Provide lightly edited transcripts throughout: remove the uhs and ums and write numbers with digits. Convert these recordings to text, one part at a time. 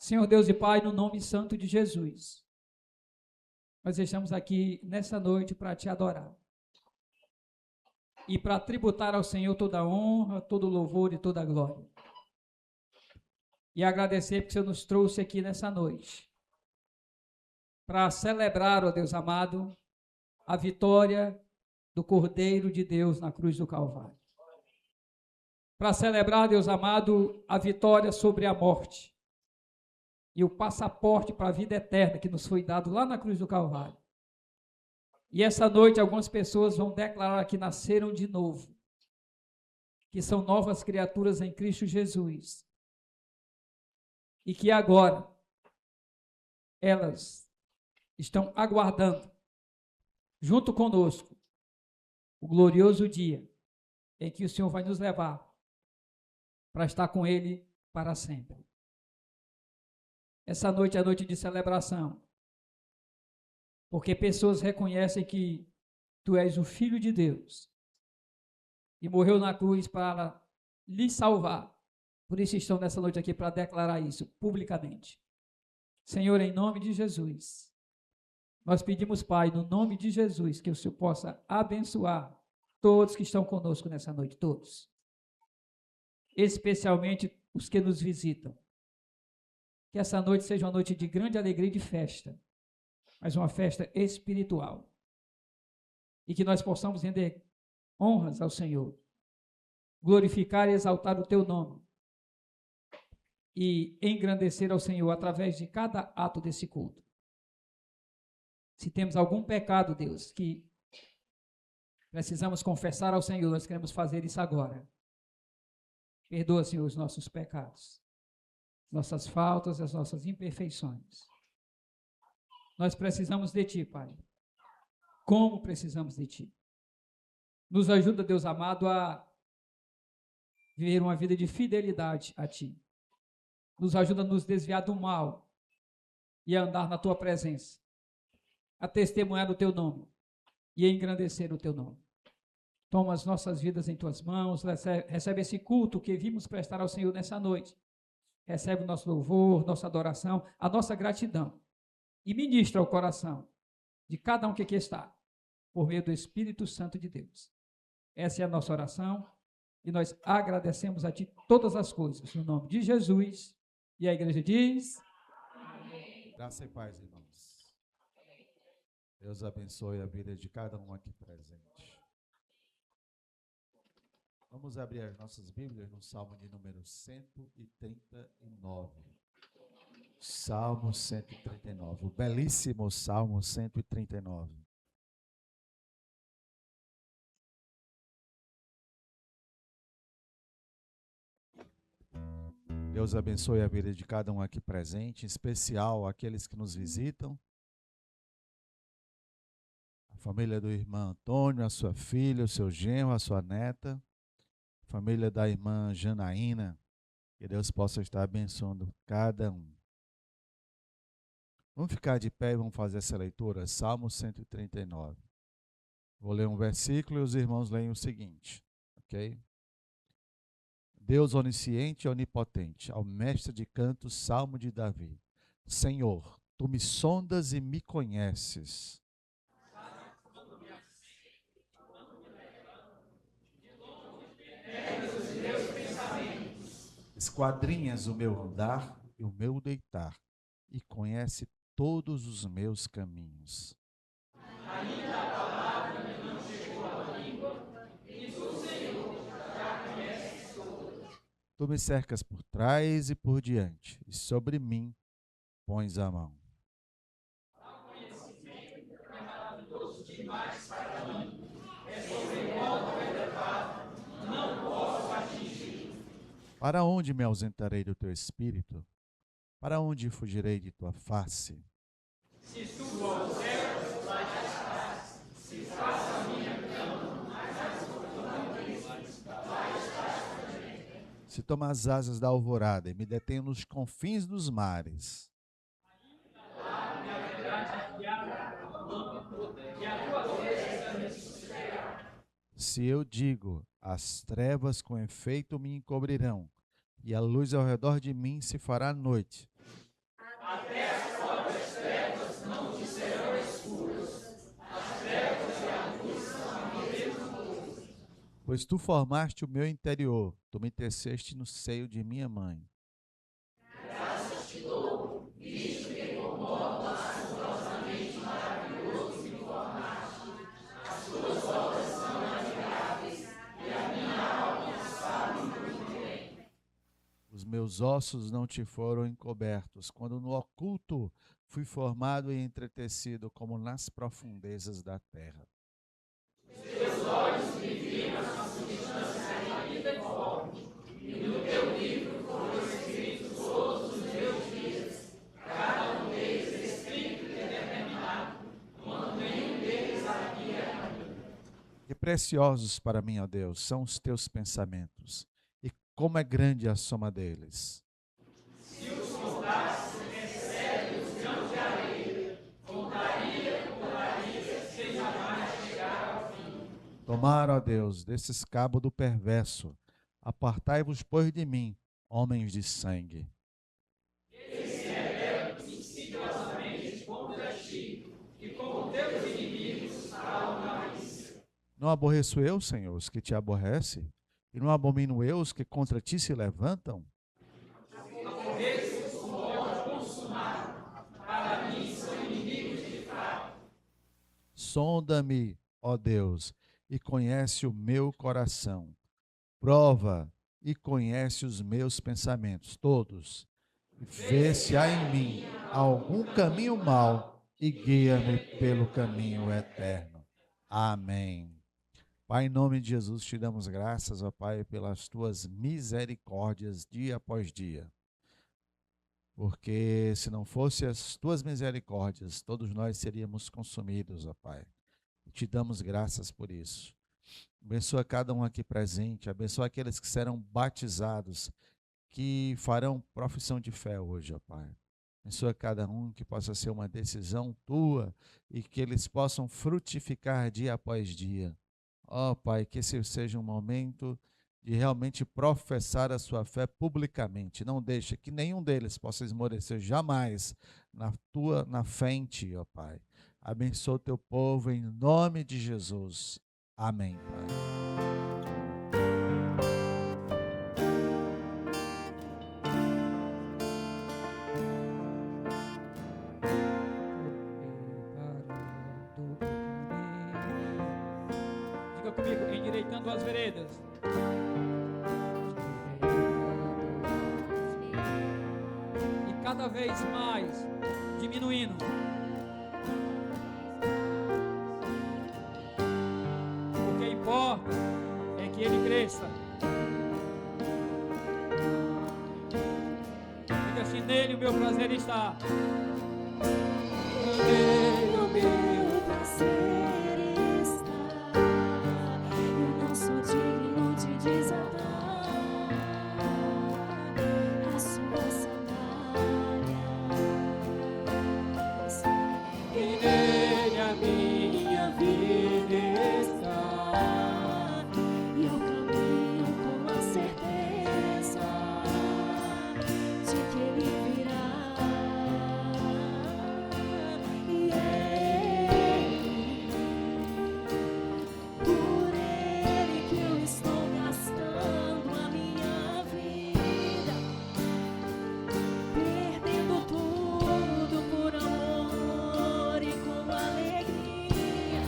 Senhor Deus e Pai, no nome santo de Jesus, nós estamos aqui nessa noite para te adorar e para tributar ao Senhor toda a honra, todo o louvor e toda a glória. E agradecer porque o Senhor nos trouxe aqui nessa noite para celebrar, ó Deus amado, a vitória do Cordeiro de Deus na cruz do Calvário. Para celebrar, Deus amado, a vitória sobre a morte e o passaporte para a vida eterna que nos foi dado lá na cruz do Calvário. E essa noite algumas pessoas vão declarar que nasceram de novo, que são novas criaturas em Cristo Jesus e que agora elas estão aguardando, junto conosco, o glorioso dia em que o Senhor vai nos levar para estar com Ele para sempre. Essa noite é a noite de celebração, porque pessoas reconhecem que Tu és o Filho de Deus e morreu na cruz para lhes salvar. Por isso estão nessa noite aqui para declarar isso publicamente. Senhor, em nome de Jesus, nós pedimos, Pai, no nome de Jesus, que o Senhor possa abençoar todos que estão conosco nessa noite, todos. Especialmente os que nos visitam. Que essa noite seja uma noite de grande alegria e de festa, mas uma festa espiritual. E que nós possamos render honras ao Senhor, glorificar e exaltar o Teu nome e engrandecer ao Senhor através de cada ato desse culto. Se temos algum pecado, Deus, que precisamos confessar ao Senhor, nós queremos fazer isso agora. Perdoa, Senhor, os nossos pecados, nossas faltas, as nossas imperfeições. Nós precisamos de Ti, Pai. Como precisamos de Ti? Nos ajuda, Deus amado, a viver uma vida de fidelidade a Ti. Nos ajuda a nos desviar do mal e a andar na Tua presença, a testemunhar o Teu nome e a engrandecer o Teu nome. Toma as nossas vidas em Tuas mãos, recebe esse culto que vimos prestar ao Senhor nessa noite. Recebe o nosso louvor, nossa adoração, a nossa gratidão. E ministra ao coração de cada um que aqui está, por meio do Espírito Santo de Deus. Essa é a nossa oração e nós agradecemos a Ti todas as coisas, no nome de Jesus. E a igreja diz... Amém. Graça e paz, irmãos. Deus abençoe a vida de cada um aqui presente. Vamos abrir as nossas Bíblias no Salmo de número 139. Salmo 139, o belíssimo Salmo 139. Deus abençoe a vida de cada um aqui presente, em especial aqueles que nos visitam. A família do irmão Antônio, a sua filha, o seu genro, a sua neta. Família da irmã Janaína, que Deus possa estar abençoando cada um. Vamos ficar de pé e vamos fazer essa leitura, Salmo 139. Vou ler um versículo e os irmãos leem o seguinte, ok? Deus onisciente e onipotente, ao mestre de canto, Salmo de Davi. Senhor, Tu me sondas e me conheces. Esquadrinhas o meu andar e o meu deitar, e conhece todos os meus caminhos. Ainda a palavra me não chegou à língua, e tu, Senhor, já conheces tudo. Tu me cercas por trás e por diante, e sobre mim pões a mão. Tal conhecimento é maravilhoso demais para mim, é sobre modo elevado, não posso atingir. Para onde me ausentarei do teu espírito? Para onde fugirei de tua face? Se tu ao céu, lá estás. Se faço a minha cama, mas profundamente, lá estás também. Se tomo as asas da alvorada e me detenho nos confins dos mares. Lá me haverás guiado a mão, e a tua destra me susterá. Se eu digo, as trevas com efeito me encobrirão, e a luz ao redor de mim se fará noite. até as próprias trevas não te serão escuras. As trevas e a luz são a mesma coisa. Pois tu formaste o meu interior, tu me teceste no seio de minha mãe. Graças te dou, visto que por modo assombrosamente maravilhoso me formaste. As tuas obras são admiráveis e a minha alma sabe muito bem. Os meus ossos não te foram encobertos, quando no oculto fui formado e entretecido como nas profundezas da terra. Teus olhos me viram na substância da vida e forme, e no teu livro foram escritos todos os meus dias, cada um deles escrito e determinado, quando nenhum deles havia ainda. Que preciosos para mim, ó Deus, são os teus pensamentos, e como é grande a soma deles. Se os contasse, excede os grãos de areia, contaria, sem jamais chegar ao fim. Tomar, ó Deus, desses cabos do perverso, apartai-vos, pois, de mim, homens de sangue. Eles se rebelam insidiosamente contra ti, e como teus inimigos falam malícia. Não aborreço eu, Senhor, os que te aborrecem? E não abomino eu os que contra ti se levantam? Aborreço-os com ódio consumado, para mim são inimigos de fato. Sonda-me, ó Deus, e conhece o meu coração. Prova e conhece os meus pensamentos todos. E vê se há em mim algum caminho mau e guia-me pelo caminho eterno. Amém. Pai, em nome de Jesus, te damos graças, ó Pai, pelas tuas misericórdias dia após dia. Porque se não fossem as tuas misericórdias, todos nós seríamos consumidos, ó Pai. E te damos graças por isso. Abençoa cada um aqui presente, abençoa aqueles que serão batizados, que farão profissão de fé hoje, ó Pai. Abençoa cada um, que possa ser uma decisão tua e que eles possam frutificar dia após dia. Ó Pai, que esse seja um momento de realmente professar a sua fé publicamente. Não deixe que nenhum deles possa esmorecer jamais na fé em Ti, ó Pai. Abençoa o Teu povo em nome de Jesus. Amém, Pai. Diga comigo, endireitando as veredas. E cada vez mais diminuindo. O que importa é que ele cresça. Diga assim, nele o meu prazer está. Nele o meu prazer está. Eu não sou digno de desatar a sua sandália. E nele a minha vida está. E eu caminho com a certeza de que ele virá. E por ele que eu estou gastando a minha vida, perdendo tudo por amor e com alegria.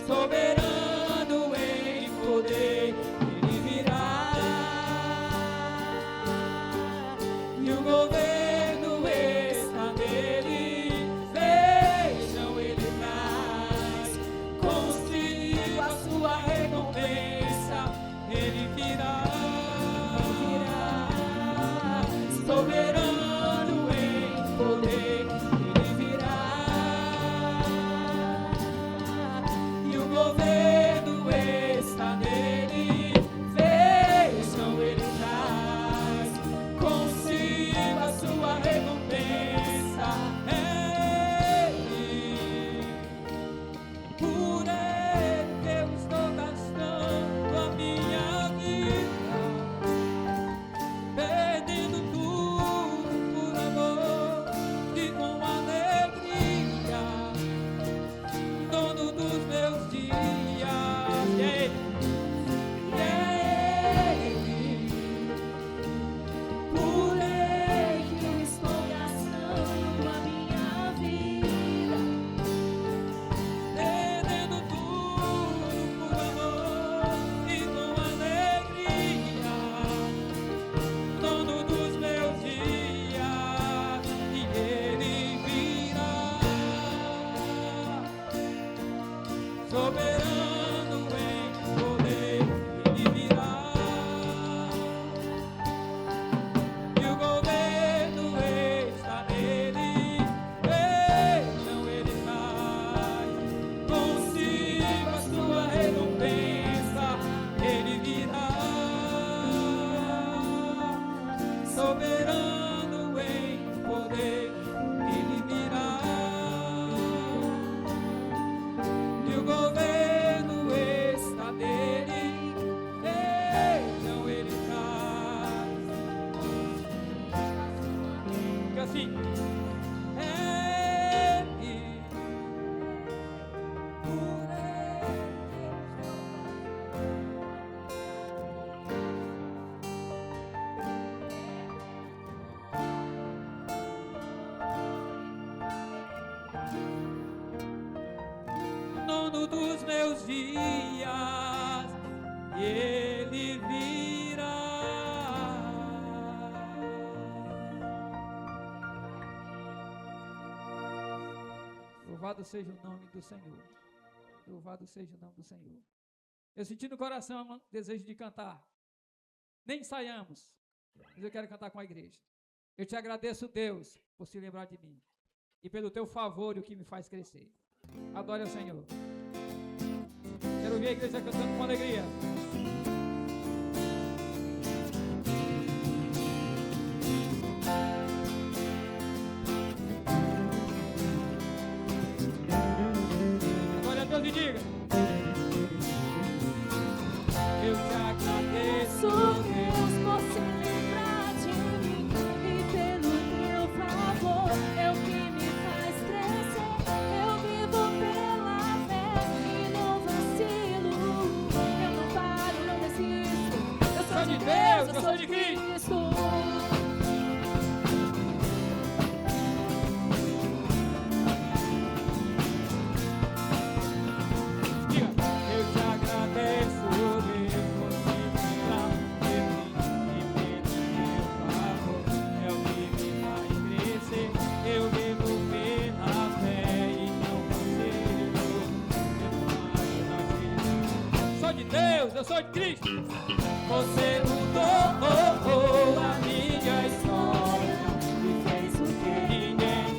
soberano em poder, ele virá, e o governo está nele, vejam, ele traz consigo a sua recompensa, ele virá, soberano em poder, ele virá, e o governo está nele, vejam, ele traz consigo a sua recompensa, por ele eu estou gastando a minha vida, perdendo tudo por amor e com alegria, dono dos meus dias. Por ele eu estou gastando a minha vida, Perdendo tudo por amor e com alegria, dono dos meus dias, e ele virá, soberano em poder, ele virá, e o governo está nele, vejam, ele traz consigo a sua recompensa, ele virá, soberano em poder, ele virá, e o governo está nele, vejam, ele traz, que assim, ele, por dono dos meus dias, ele virá. Louvado seja o nome do Senhor. Louvado seja o nome do Senhor. Eu senti no coração um desejo de cantar. Nem ensaiamos, mas eu quero cantar com a igreja. Eu te agradeço, Deus, por se lembrar de mim e pelo teu favor e o que me faz crescer. Adore ao Senhor. Quero ver a igreja cantando com alegria. Adore a Deus e diga: eu te agradeço, Deus, por se lembrar de mim, e pelo teu favor é o que me faz crescer. Eu vivo pela fé e não vacilo, eu não paro, não desisto. Eu sou de Deus, eu sou de Cristo. diga: eu te agradeço, Deus, por se lembrar de mim e pelo teu favor é o que me faz crescer. Eu vivo pela fé e não vacilo, eu não vacilo. Sou de Deus, eu sou de Cristo. Você mudou a minha história e fez o que ninguém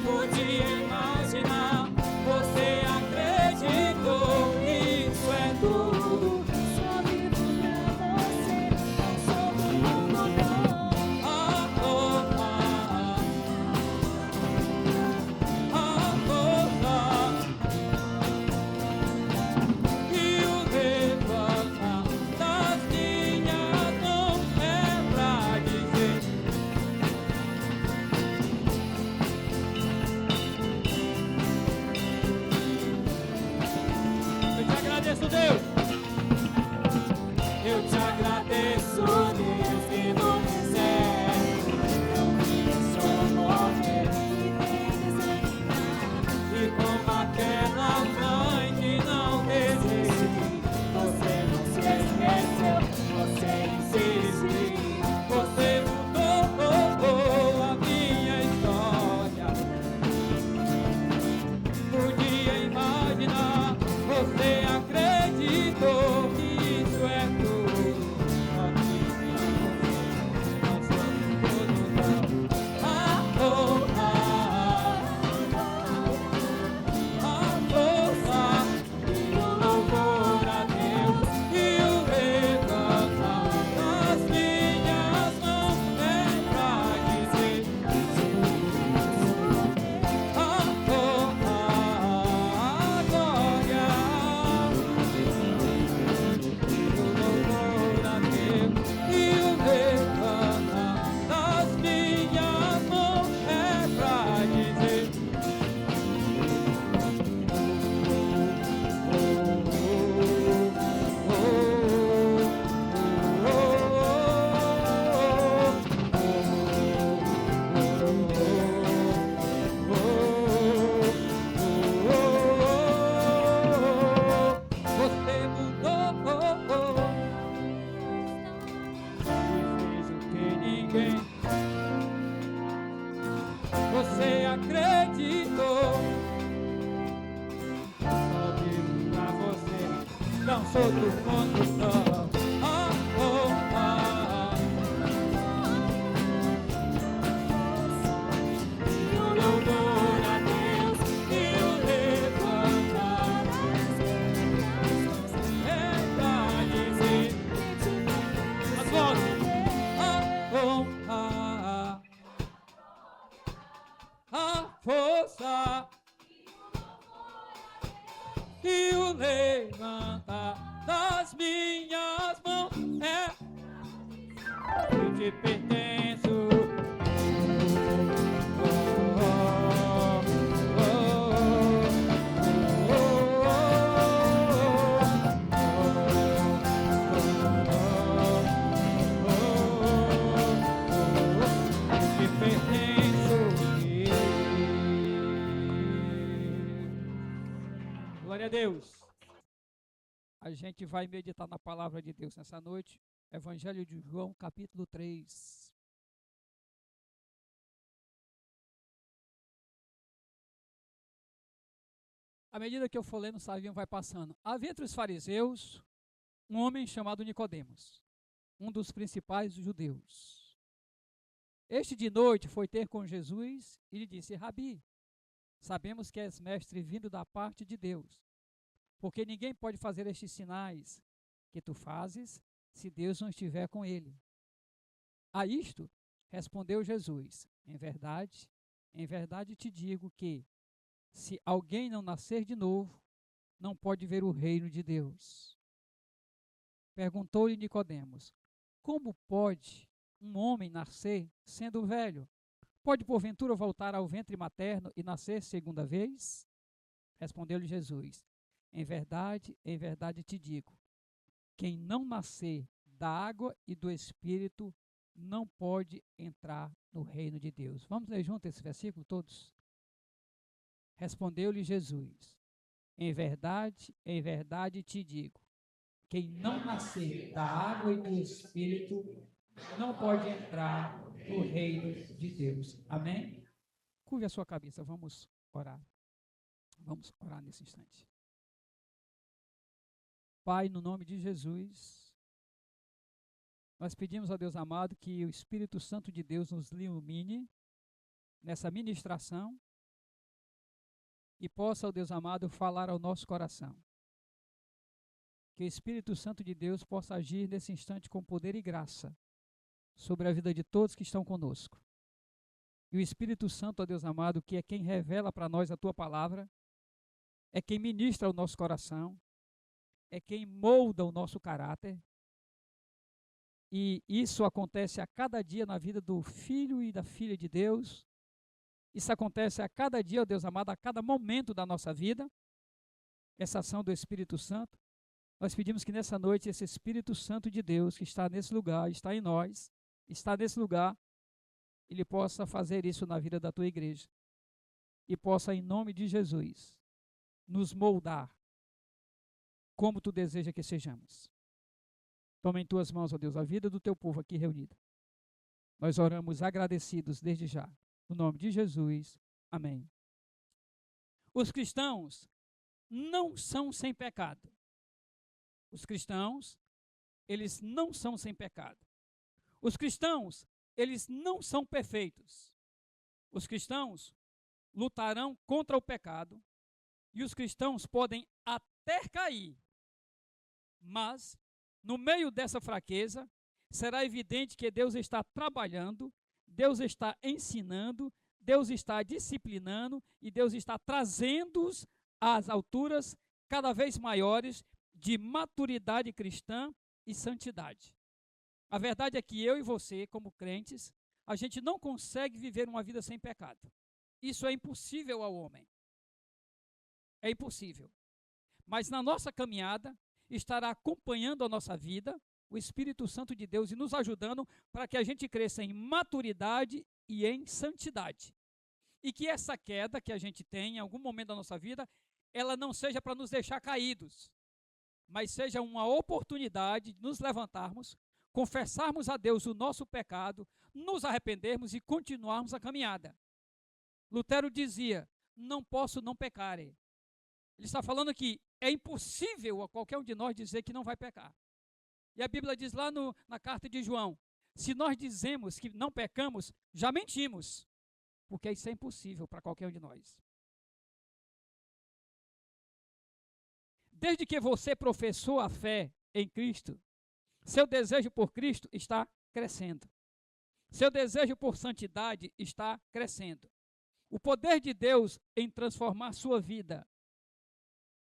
podia imaginar. Você acreditou, isso é tudo. Só vivo pra você, não sou do mundo não. E o levantar das minhas mãos é pra dizer: eu te agradeço, Deus. Eu te agradeço, Deus, que no deserto Não me deixou morrer e nem desanimar. e como aquela mãe que não teve lançou do mundo não. Ah, oh, ah. E o louvor a Deus e o levantar É dizer as vozes. Ah, oh, ah. A força e o levantar das minhas mãos é eu te pertenço. Te pertenço. Glória a Deus. A gente vai meditar na palavra de Deus nessa noite. Evangelho de João, capítulo 3. À medida que eu for lendo, o sabiam vai passando. Havia entre os fariseus um homem chamado Nicodemos, um dos principais judeus. Este de noite foi ter com Jesus e lhe disse: Rabi, sabemos que és mestre vindo da parte de Deus, porque ninguém pode fazer estes sinais que tu fazes se Deus não estiver com ele. A isto respondeu Jesus: em verdade te digo que, se alguém não nascer de novo, não pode ver o reino de Deus. Perguntou-lhe Nicodemos: como pode um homem nascer sendo velho? Pode porventura voltar ao ventre materno e nascer segunda vez? Respondeu-lhe Jesus: em verdade te digo, quem não nascer da água e do Espírito não pode entrar no reino de Deus. Vamos ler junto esse versículo todos? Respondeu-lhe Jesus: em verdade te digo, quem não nascer da água e do Espírito não pode entrar no reino de Deus. Amém? Curve a sua cabeça, vamos orar. Vamos orar nesse instante. Pai, no nome de Jesus, nós pedimos a Deus amado que o Espírito Santo de Deus nos ilumine nessa ministração e possa, ó Deus amado, falar ao nosso coração. Que o Espírito Santo de Deus possa agir nesse instante com poder e graça sobre a vida de todos que estão conosco. E o Espírito Santo, ó Deus amado, que é quem revela para nós a Tua palavra, é quem ministra o nosso coração, é quem molda o nosso caráter. E isso acontece a cada dia na vida do filho e da filha de Deus. Isso acontece a cada dia, ó Deus amado, a cada momento da nossa vida. Essa ação do Espírito Santo. Nós pedimos que nessa noite esse Espírito Santo de Deus que está nesse lugar, está em nós, está nesse lugar, ele possa fazer isso na vida da Tua igreja. E possa, em nome de Jesus, nos moldar como Tu deseja que sejamos. Toma em Tuas mãos, ó Deus, a vida do Teu povo aqui reunido. Nós oramos agradecidos desde já. No nome de Jesus. Amém. Os cristãos não são sem pecado. Os cristãos, eles não são sem pecado. Os cristãos, eles não são perfeitos. Os cristãos lutarão contra o pecado e os cristãos podem até cair. Mas, no meio dessa fraqueza, será evidente que Deus está trabalhando, Deus está ensinando, Deus está disciplinando e Deus está trazendo-os às alturas cada vez maiores de maturidade cristã e santidade. A verdade é que eu e você, como crentes, a gente não consegue viver uma vida sem pecado. Isso é impossível ao homem. É impossível. Mas na nossa caminhada, estará acompanhando a nossa vida o Espírito Santo de Deus e nos ajudando para que a gente cresça em maturidade e em santidade. E que essa queda que a gente tem em algum momento da nossa vida, ela não seja para nos deixar caídos, mas seja uma oportunidade de nos levantarmos, confessarmos a Deus o nosso pecado, nos arrependermos e continuarmos a caminhada. Lutero dizia: não posso não pecar. Ele está falando que É impossível a qualquer um de nós dizer que não vai pecar. E a Bíblia diz lá na carta de João, se nós dizemos que não pecamos, já mentimos, porque isso é impossível para qualquer um de nós. Desde que você professou a fé em Cristo, seu desejo por Cristo está crescendo. Seu desejo por santidade está crescendo. O poder de Deus em transformar sua vida.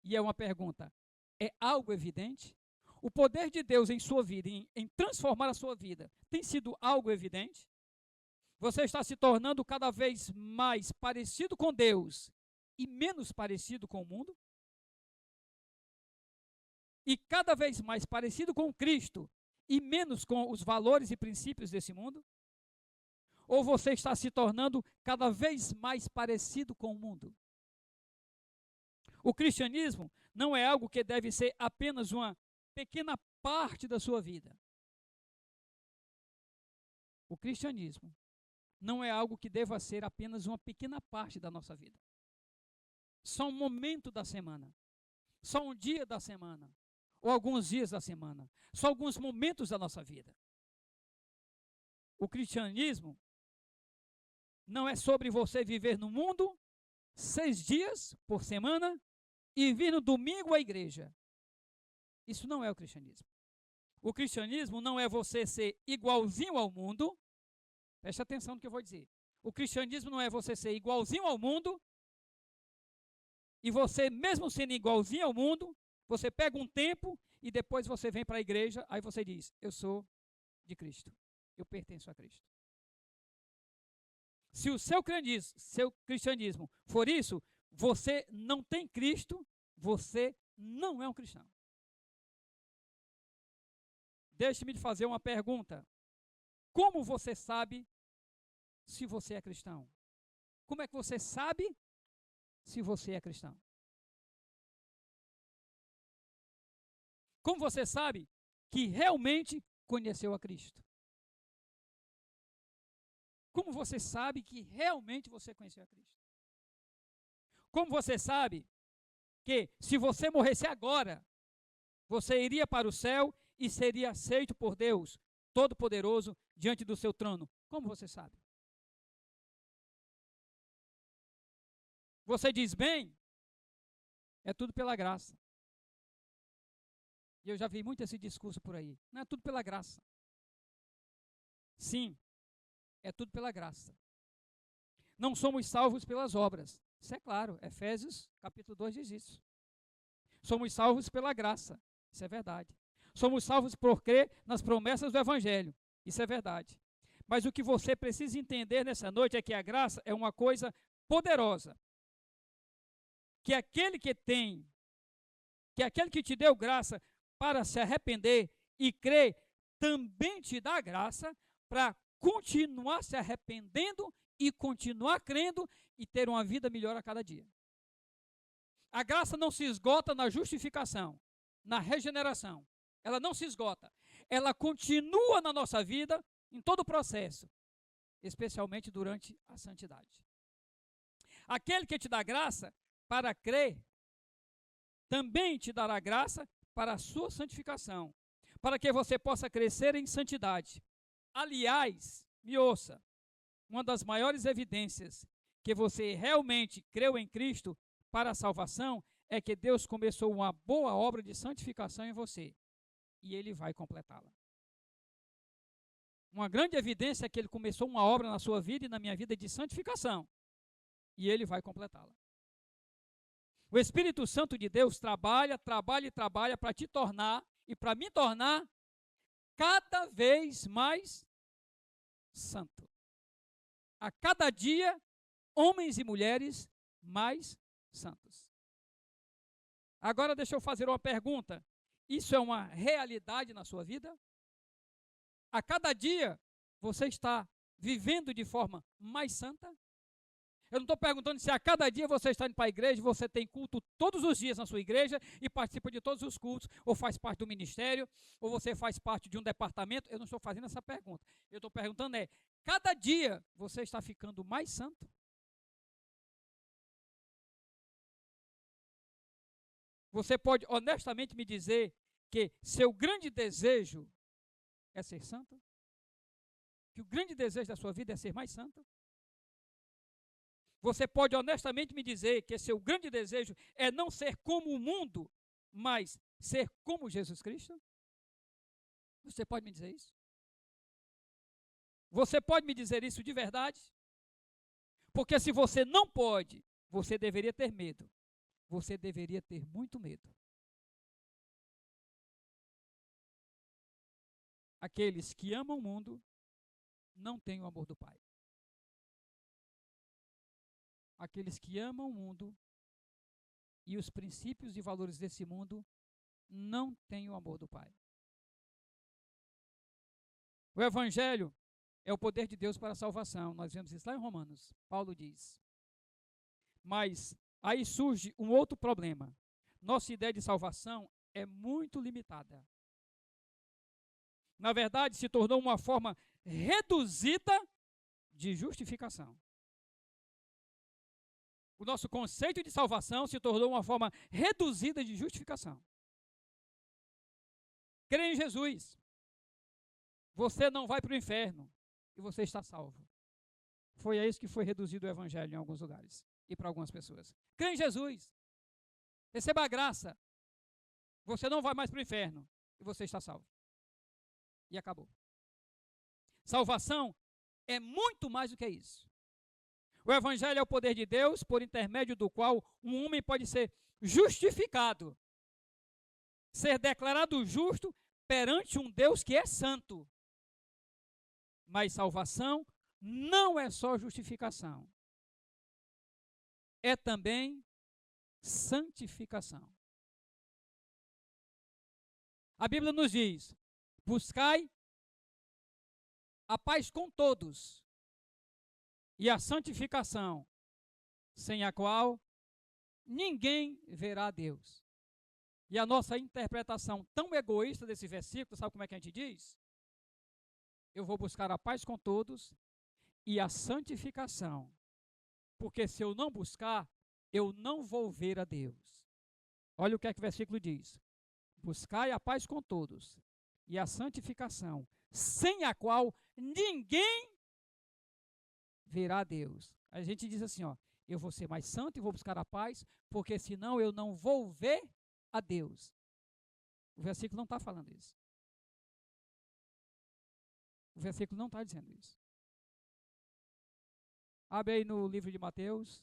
E é uma pergunta, é algo evidente? O poder de Deus em sua vida, em transformar a sua vida, tem sido algo evidente? Você está se tornando cada vez mais parecido com Deus e menos parecido com o mundo? E cada vez mais parecido com Cristo e menos com os valores e princípios desse mundo? Ou você está se tornando cada vez mais parecido com o mundo? O cristianismo não é algo que deve ser apenas uma pequena parte da sua vida. O cristianismo não é algo que deva ser apenas uma pequena parte da nossa vida. Só um momento da semana, só um dia da semana, ou alguns dias da semana, só alguns momentos da nossa vida. O cristianismo não é sobre você viver no mundo 6 dias por semana e vir no domingo à igreja. Isso não é o cristianismo. O cristianismo não é você ser igualzinho ao mundo. Preste atenção no que eu vou dizer. O cristianismo não é você ser igualzinho ao mundo e você, mesmo sendo igualzinho ao mundo, você pega um tempo e depois você vem para a igreja, aí você diz, eu sou de Cristo, eu pertenço a Cristo. Se o seu cristianismo for isso, você não tem Cristo, você não é um cristão. Deixe-me lhe fazer uma pergunta. Como você sabe se você é cristão? Como é que você sabe se você é cristão? Como você sabe que realmente conheceu a Cristo? Como você sabe que realmente você conheceu a Cristo? Como você sabe que se você morresse agora, você iria para o céu e seria aceito por Deus Todo-Poderoso diante do seu trono? Como você sabe? Você diz bem, é tudo pela graça. E eu já vi muito esse discurso por aí. Não é tudo pela graça. Sim, é tudo pela graça. Não somos salvos pelas obras. Isso é claro, Efésios capítulo 2 diz isso. Somos salvos pela graça. Isso é verdade. Somos salvos por crer nas promessas do Evangelho. Isso é verdade. Mas o que você precisa entender nessa noite é que a graça é uma coisa poderosa. Que aquele que te deu graça para se arrepender e crer, também te dá graça para continuar se arrependendo e continuar crendo e ter uma vida melhor a cada dia. A graça não se esgota na justificação, na regeneração. Ela não se esgota. Ela continua na nossa vida, em todo o processo, especialmente durante a santidade. Aquele que te dá graça para crer, também te dará graça para a sua santificação, para que você possa crescer em santidade. Aliás, me ouça, uma das maiores evidências que você realmente creu em Cristo para a salvação é que Deus começou uma boa obra de santificação em você e Ele vai completá-la. Uma grande evidência é que Ele começou uma obra na sua vida e na minha vida de santificação e Ele vai completá-la. O Espírito Santo de Deus trabalha para te tornar e para me tornar cada vez mais santo. A cada dia, homens e mulheres mais santos. Agora deixa eu fazer uma pergunta. Isso é uma realidade na sua vida? A cada dia, você está vivendo de forma mais santa? Eu não estou perguntando se a cada dia você está indo para a igreja, você tem culto todos os dias na sua igreja e participa de todos os cultos, ou faz parte do ministério, ou você faz parte de um departamento. Eu não estou fazendo essa pergunta. Eu estou perguntando cada dia você está ficando mais santo? Você pode honestamente me dizer que seu grande desejo é ser santa? Que o grande desejo da sua vida é ser mais santa? Você pode honestamente me dizer que seu grande desejo é não ser como o mundo, mas ser como Jesus Cristo? Você pode me dizer isso? Você pode me dizer isso de verdade? Porque se você não pode, você deveria ter medo. Você deveria ter muito medo. Aqueles que amam o mundo não têm o amor do Pai. Aqueles que amam o mundo e os princípios e valores desse mundo não têm o amor do Pai. O Evangelho é o poder de Deus para a salvação. Nós vemos isso lá em Romanos. Paulo diz. Mas aí surge um outro problema. Nossa ideia de salvação é muito limitada. Na verdade, se tornou uma forma reduzida de justificação. O nosso conceito de salvação se tornou uma forma reduzida de justificação. Crê em Jesus. Você não vai para o inferno e você está salvo. Foi a isso que foi reduzido o Evangelho em alguns lugares e para algumas pessoas. Crê em Jesus. Receba a graça. Você não vai mais para o inferno e você está salvo. E acabou. Salvação é muito mais do que isso. O Evangelho é o poder de Deus, por intermédio do qual um homem pode ser justificado, ser declarado justo perante um Deus que é santo. Mas salvação não é só justificação, é também santificação. A Bíblia nos diz: buscai a paz com todos e a santificação, sem a qual ninguém verá a Deus. E a nossa interpretação tão egoísta desse versículo, sabe como é que a gente diz? Eu vou buscar a paz com todos e a santificação, porque se eu não buscar, eu não vou ver a Deus. Olha o que é que o versículo diz: buscai a paz com todos e a santificação, sem a qual ninguém verá a Deus. A gente diz assim, ó, eu vou ser mais santo e vou buscar a paz, porque senão eu não vou ver a Deus. O versículo não está falando isso. O versículo não está dizendo isso. Abre aí no livro de Mateus,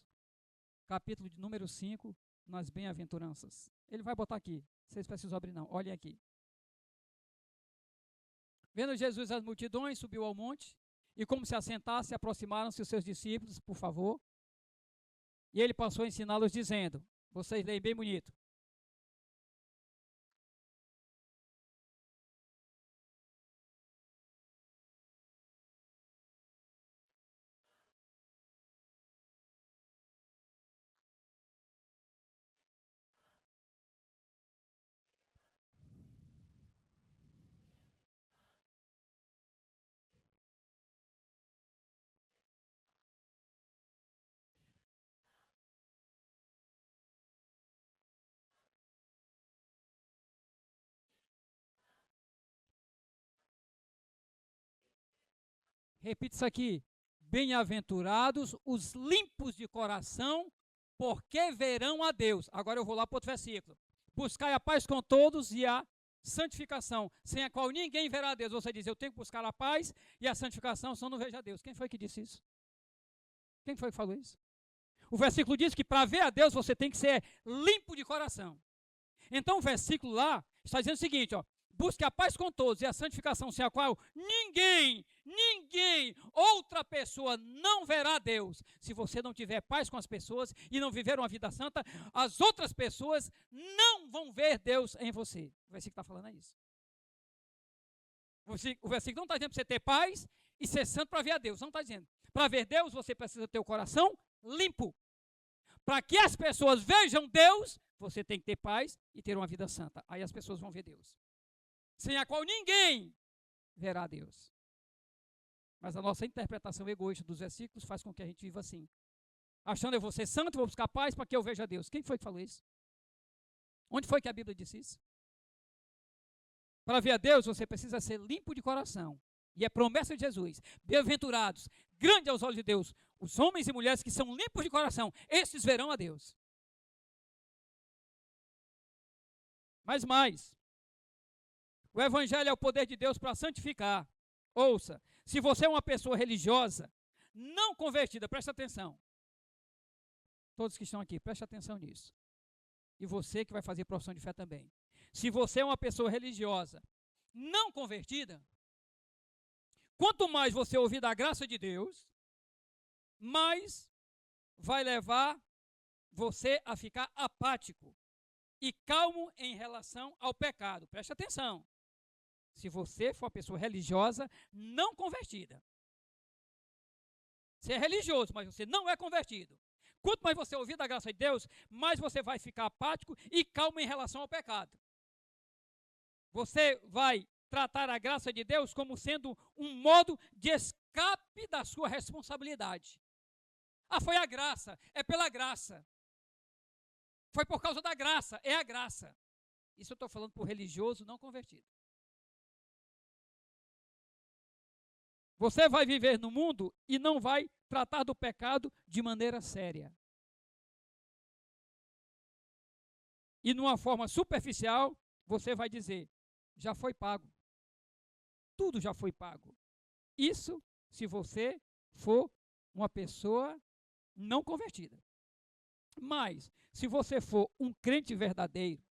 capítulo de número 5, nas bem-aventuranças. Ele vai botar aqui, vocês precisam abrir não, olhem aqui. Vendo Jesus as multidões, subiu ao monte, e como se assentasse, aproximaram-se os seus discípulos, por favor, e ele passou a ensiná-los dizendo, vocês leem bem bonito: repita isso aqui: bem-aventurados os limpos de coração, porque verão a Deus. Agora eu vou lá para outro versículo: buscai a paz com todos e a santificação, sem a qual ninguém verá a Deus. Você diz, eu tenho que buscar a paz e a santificação, senão não vejo a Deus. Quem foi que disse isso? Quem foi que falou isso? O versículo diz que para ver a Deus você tem que ser limpo de coração. Então o versículo lá está dizendo o seguinte, ó: busque a paz com todos e a santificação, sem a qual ninguém, outra pessoa não verá a Deus. Se você não tiver paz com as pessoas e não viver uma vida santa, as outras pessoas não vão ver Deus em você. O versículo está falando isso. O versículo não está dizendo para você ter paz e ser santo para ver a Deus. Não está dizendo. Para ver Deus, você precisa ter o coração limpo. Para que as pessoas vejam Deus, você tem que ter paz e ter uma vida santa. Aí as pessoas vão ver Deus. Sem a qual ninguém verá a Deus. Mas a nossa interpretação egoísta dos versículos faz com que a gente viva assim. Achando eu vou ser santo, vou buscar paz para que eu veja Deus. Quem foi que falou isso? Onde foi que a Bíblia disse isso? Para ver a Deus, você precisa ser limpo de coração. E é promessa de Jesus. Bem-aventurados, grande aos olhos de Deus, os homens e mulheres que são limpos de coração, esses verão a Deus. Mas mais, o Evangelho é o poder de Deus para santificar. Ouça, se você é uma pessoa religiosa, não convertida, preste atenção. Todos que estão aqui, preste atenção nisso. E você que vai fazer profissão de fé também. Se você é uma pessoa religiosa, não convertida, quanto mais você ouvir da graça de Deus, mais vai levar você a ficar apático e calmo em relação ao pecado. Preste atenção. Se você for uma pessoa religiosa, não convertida. Você é religioso, mas você não é convertido. Quanto mais você ouvir da graça de Deus, mais você vai ficar apático e calmo em relação ao pecado. Você vai tratar a graça de Deus como sendo um modo de escape da sua responsabilidade. Ah, foi a graça, é pela graça. Foi por causa da graça, é a graça. Isso eu estou falando por religioso não convertido. Você vai viver no mundo e não vai tratar do pecado de maneira séria. E numa forma superficial, você vai dizer, já foi pago. Tudo já foi pago. Isso se você for uma pessoa não convertida. Mas, se você for um crente verdadeiro,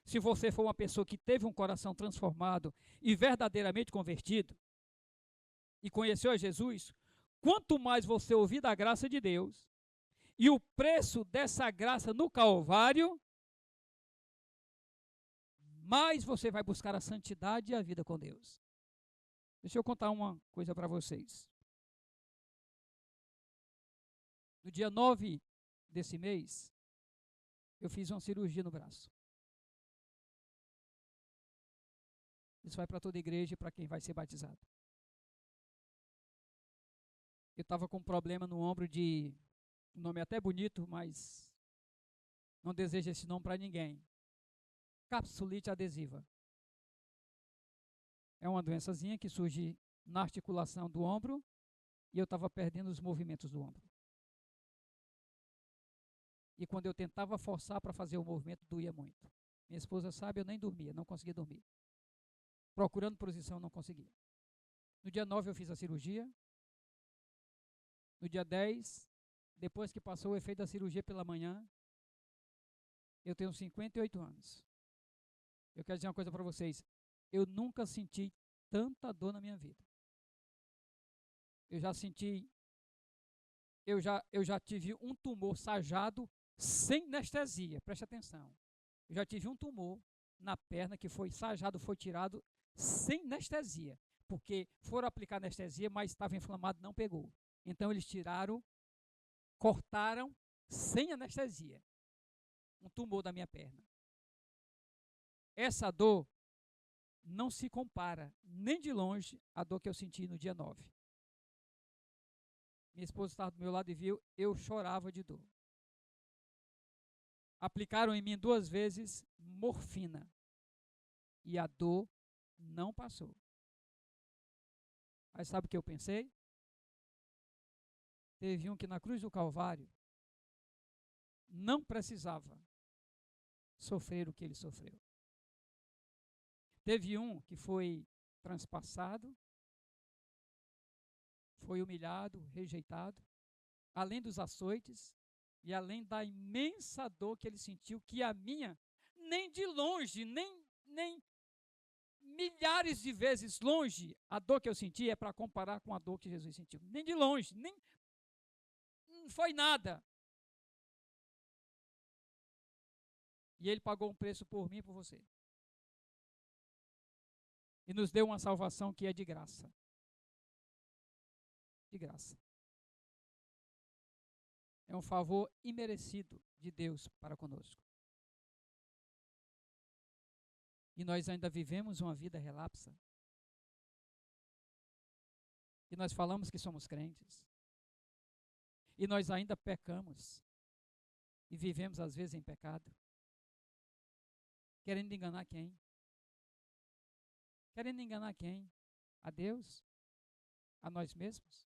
se você for uma pessoa que teve um coração transformado e verdadeiramente convertido, e conheceu a Jesus, quanto mais você ouvir da graça de Deus, e o preço dessa graça no Calvário, mais você vai buscar a santidade e a vida com Deus. Deixa eu contar uma coisa para vocês. No dia 9 desse mês, eu fiz uma cirurgia no braço. Isso vai para toda a igreja e para quem vai ser batizado. Eu estava com um problema no ombro de, um nome até bonito, mas não desejo esse nome para ninguém. Capsulite adesiva. É uma doençazinha que surge na articulação do ombro e eu estava perdendo os movimentos do ombro. E quando eu tentava forçar para fazer o movimento, doía muito. Minha esposa sabe, eu nem dormia, não conseguia dormir. Procurando posição, não conseguia. No dia 9 eu fiz a cirurgia. No dia 10, depois que passou o efeito da cirurgia pela manhã, eu tenho 58 anos. Eu quero dizer uma coisa para vocês. Eu nunca senti tanta dor na minha vida. Eu já tive um tumor sajado sem anestesia. Preste atenção. Eu já tive um tumor na perna que foi sajado, foi tirado sem anestesia. Porque foram aplicar anestesia, mas estava inflamado, não pegou. Então eles tiraram, cortaram sem anestesia um tumor da minha perna. Essa dor não se compara nem de longe à dor que eu senti no dia 9. Minha esposa estava do meu lado e viu, eu chorava de dor. Aplicaram em mim 2 vezes morfina e a dor não passou. Aí sabe o que eu pensei? Teve um que na cruz do Calvário não precisava sofrer o que ele sofreu. Teve um que foi transpassado, foi humilhado, rejeitado, além dos açoites e além da imensa dor que ele sentiu, que a minha, nem de longe, nem milhares de vezes longe, a dor que eu senti é para comparar com a dor que Jesus sentiu. Nem de longe, nem não foi nada. E ele pagou um preço por mim e por você. E nos deu uma salvação que é de graça. De graça. É um favor imerecido de Deus para conosco. E nós ainda vivemos uma vida relapsa. E nós falamos que somos crentes. E nós ainda pecamos. E vivemos às vezes em pecado. Querendo enganar quem? Querendo enganar quem? A Deus? A nós mesmos?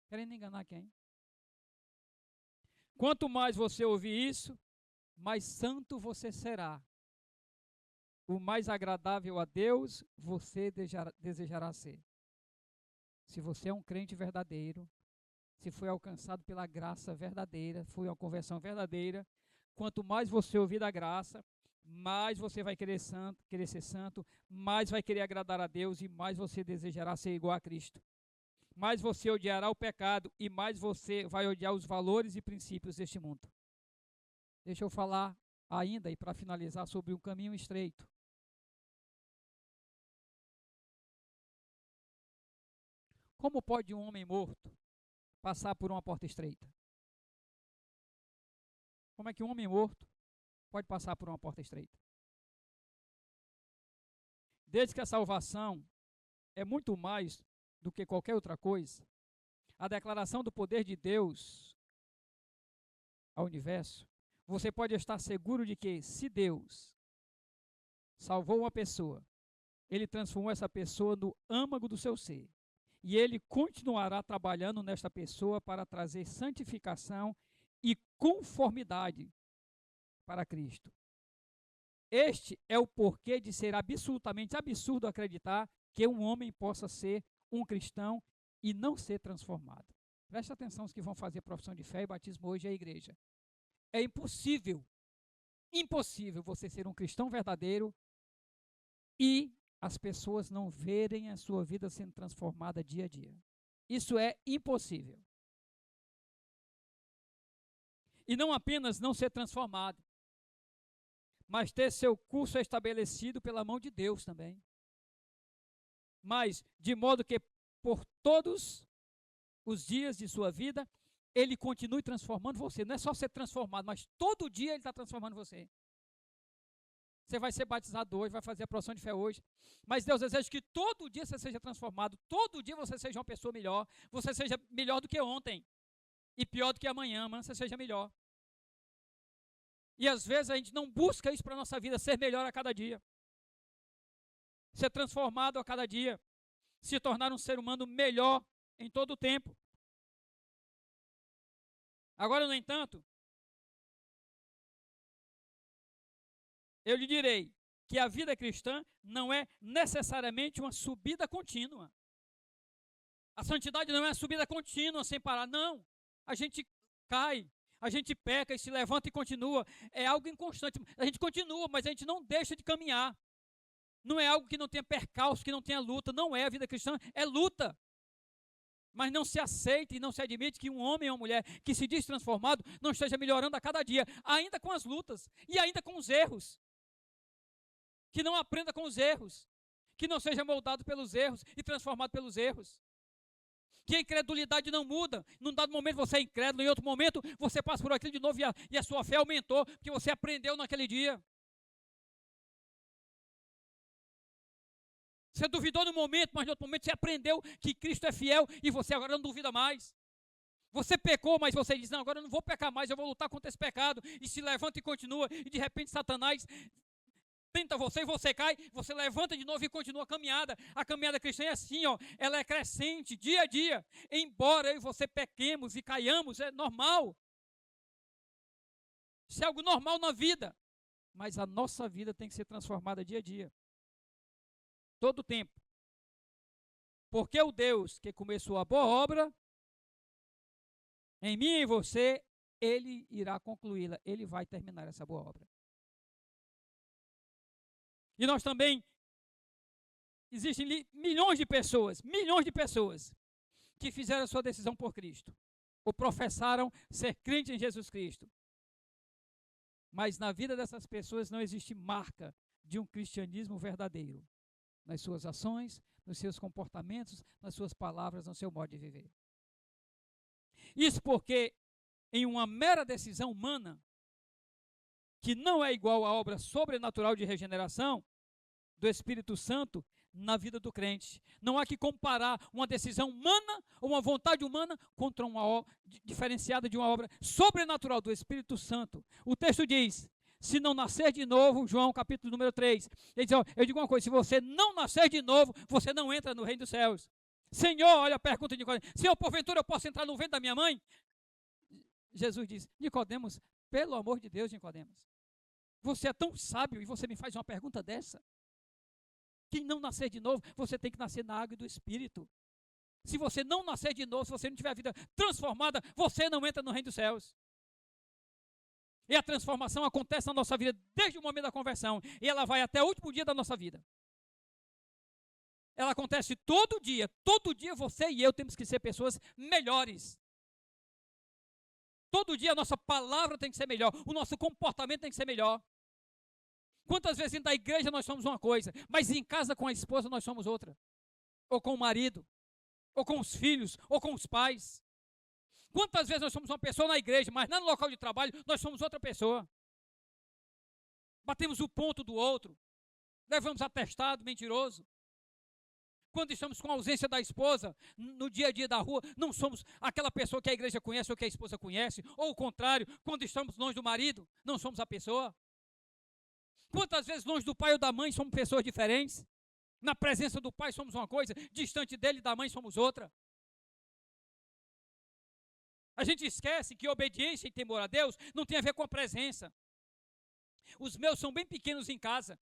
Querendo enganar quem? Quanto mais você ouvir isso, mais santo você será. O mais agradável a Deus você desejará ser. Se você é um crente verdadeiro, se foi alcançado pela graça verdadeira, foi uma conversão verdadeira, quanto mais você ouvir da graça, mais você vai querer ser santo, mais vai querer agradar a Deus e mais você desejará ser igual a Cristo. Mais você odiará o pecado e mais você vai odiar os valores e princípios deste mundo. Deixa eu falar ainda e para finalizar sobre um caminho estreito. Como pode um homem morto passar por uma porta estreita? Como é que um homem morto pode passar por uma porta estreita? Desde que a salvação é muito mais do que qualquer outra coisa, a declaração do poder de Deus ao universo, você pode estar seguro de que, se Deus salvou uma pessoa, Ele transformou essa pessoa no âmago do seu ser. E Ele continuará trabalhando nesta pessoa para trazer santificação e conformidade para Cristo. Este é o porquê de ser absolutamente absurdo acreditar que um homem possa ser um cristão e não ser transformado. Preste atenção, os que vão fazer profissão de fé e batismo hoje é a igreja. É impossível você ser um cristão verdadeiro e as pessoas não verem a sua vida sendo transformada dia a dia. Isso é impossível. E não apenas não ser transformado, mas ter seu curso estabelecido pela mão de Deus também. Mas de modo que por todos os dias de sua vida, Ele continue transformando você. Não é só ser transformado, mas todo dia Ele está transformando você. Você vai ser batizado hoje, vai fazer a profissão de fé hoje, mas Deus deseja que todo dia você seja transformado, todo dia você seja uma pessoa melhor, você seja melhor do que ontem, e pior do que amanhã você seja melhor. E às vezes a gente não busca isso para a nossa vida, ser melhor a cada dia, ser transformado a cada dia, se tornar um ser humano melhor em todo o tempo. Agora, no entanto, eu lhe direi que a vida cristã não é necessariamente uma subida contínua. A santidade não é uma subida contínua sem parar, não. A gente cai, a gente peca e se levanta e continua. É algo inconstante. A gente continua, mas a gente não deixa de caminhar. Não é algo que não tenha percalço, que não tenha luta. Não é a vida cristã, é luta. Mas não se aceita e não se admite que um homem ou uma mulher que se diz transformado não esteja melhorando a cada dia, ainda com as lutas e ainda com os erros. Que não aprenda com os erros, que não seja moldado pelos erros e transformado pelos erros. Que a incredulidade não muda. Num dado momento você é incrédulo, em outro momento você passa por aquilo de novo e a sua fé aumentou, porque você aprendeu naquele dia. Você duvidou no momento, mas no outro momento você aprendeu que Cristo é fiel e você agora não duvida mais. Você pecou, mas você diz, não, agora eu não vou pecar mais, eu vou lutar contra esse pecado. E se levanta e continua, e de repente Satanás tenta você e você cai, você levanta de novo e continua a caminhada. A caminhada cristã é assim, ó, ela é crescente dia a dia. Embora eu e você pequemos e caiamos, é normal. Isso é algo normal na vida. Mas a nossa vida tem que ser transformada dia a dia. Todo o tempo. Porque o Deus que começou a boa obra, em mim e em você, Ele irá concluí-la. Ele vai terminar essa boa obra. E nós também, existem milhões de pessoas, que fizeram a sua decisão por Cristo, ou professaram ser crente em Jesus Cristo. Mas na vida dessas pessoas não existe marca de um cristianismo verdadeiro, nas suas ações, nos seus comportamentos, nas suas palavras, no seu modo de viver. Isso porque, em uma mera decisão humana, que não é igual à obra sobrenatural de regeneração do Espírito Santo na vida do crente. Não há que comparar uma decisão humana ou uma vontade humana contra uma obra diferenciada de uma obra sobrenatural do Espírito Santo. O texto diz, se não nascer de novo, João capítulo número 3. Ele diz, ó, eu digo uma coisa, se você não nascer de novo, você não entra no reino dos céus. Senhor, olha a pergunta de Nicodemos, Senhor, porventura eu posso entrar no ventre da minha mãe? Jesus diz, Nicodemos, pelo amor de Deus, Nicodemos, você é tão sábio e você me faz uma pergunta dessa? Quem não nascer de novo, você tem que nascer na água e do Espírito. Se você não nascer de novo, se você não tiver a vida transformada, você não entra no reino dos céus. E a transformação acontece na nossa vida desde o momento da conversão. E ela vai até o último dia da nossa vida. Ela acontece todo dia. Todo dia você e eu temos que ser pessoas melhores. Todo dia a nossa palavra tem que ser melhor. O nosso comportamento tem que ser melhor. Quantas vezes dentro da igreja nós somos uma coisa, mas em casa com a esposa nós somos outra. Ou com o marido, ou com os filhos, ou com os pais. Quantas vezes nós somos uma pessoa na igreja, mas no local de trabalho nós somos outra pessoa. Batemos o ponto do outro. Levamos atestado mentiroso. Quando estamos com a ausência da esposa, no dia a dia da rua, não somos aquela pessoa que a igreja conhece ou que a esposa conhece. Ou o contrário, quando estamos longe do marido, não somos a pessoa. Quantas vezes longe do pai ou da mãe somos pessoas diferentes? Na presença do pai somos uma coisa, distante dele e da mãe somos outra. A gente esquece que obediência e temor a Deus não tem a ver com a presença. Os meus são bem pequenos em casa,